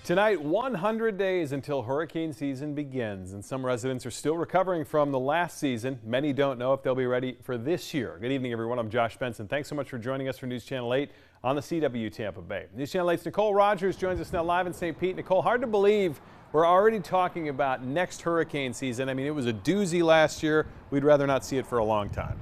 Tonight, 100 days until hurricane season begins, and some residents are still recovering from the last season. Many don't know if they'll be ready for this year. Good evening, everyone. I'm Josh Benson. Thanks so much for joining us for News Channel 8 on the CW Tampa Bay. News Channel 8's Nicole Rogers joins us now live in St. Pete. Nicole, hard to believe we're already talking about next hurricane season. I mean, it was a doozy last year. We'd rather not see it for a long time.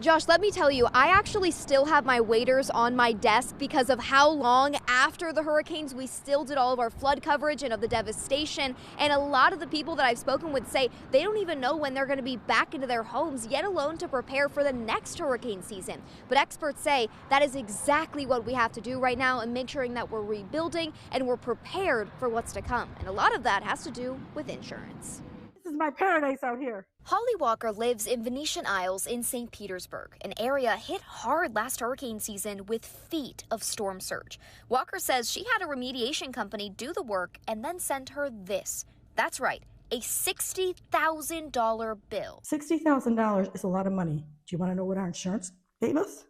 Josh, let me tell you, I actually still have my waders on my desk because of how long after the hurricanes we still did all of our flood coverage and of the devastation. And a lot of the people that I've spoken with say they don't even know when they're going to be back into their homes, yet alone to prepare for the next hurricane season. But experts say that is exactly what we have to do right now and make sure that we're rebuilding and we're prepared for what's to come. And a lot of that has to do with insurance. This is my paradise out here. Holly Walker lives in Venetian Isles in St. Petersburg, an area hit hard last hurricane season with feet of storm surge. Walker says she had a remediation company do the work and then send her this. That's right, a $60,000 bill. $60,000 is a lot of money. Do you want to know what our insurance gave us?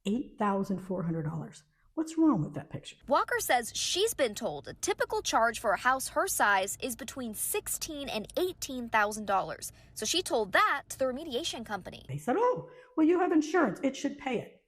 $8,400. What's wrong with that picture? Walker says she's been told a typical charge for a house her size is between $16,000 and $18,000. So she told that to the remediation company. They said, oh, well, you have insurance. It should pay it.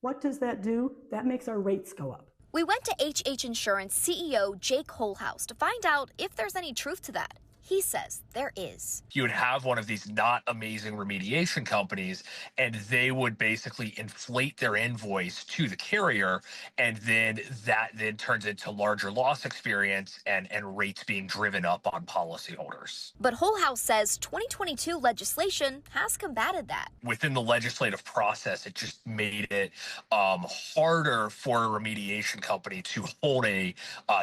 What does that do? That makes our rates go up. We went to HH Insurance CEO Jake Holhouse to find out if there's any truth to that. He says there is. You would have one of these not amazing remediation companies, and they would basically inflate their invoice to the carrier, and then that then turns into larger loss experience and rates being driven up on policyholders. But Holhouse says 2022 legislation has combated that. Within the legislative process, it just made it harder for a remediation company to hold a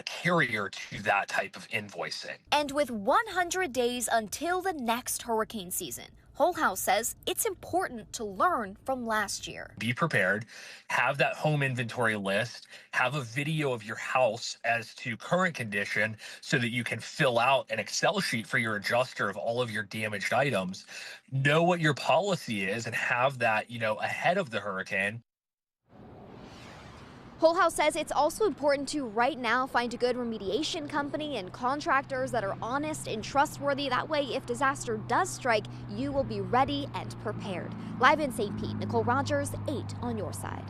carrier to that type of invoicing. And with 100 days until the next hurricane season, Holhouse says it's important to learn from last year. Be prepared, have that home inventory list, have a video of your house as to current condition so that you can fill out an Excel sheet for your adjuster of all of your damaged items, know what your policy is and have that, ahead of the hurricane. Holhouse says it's also important to right now find a good remediation company and contractors that are honest and trustworthy. That way, if disaster does strike, you will be ready and prepared. Live in St. Pete, Nicole Rogers, 8 on your side.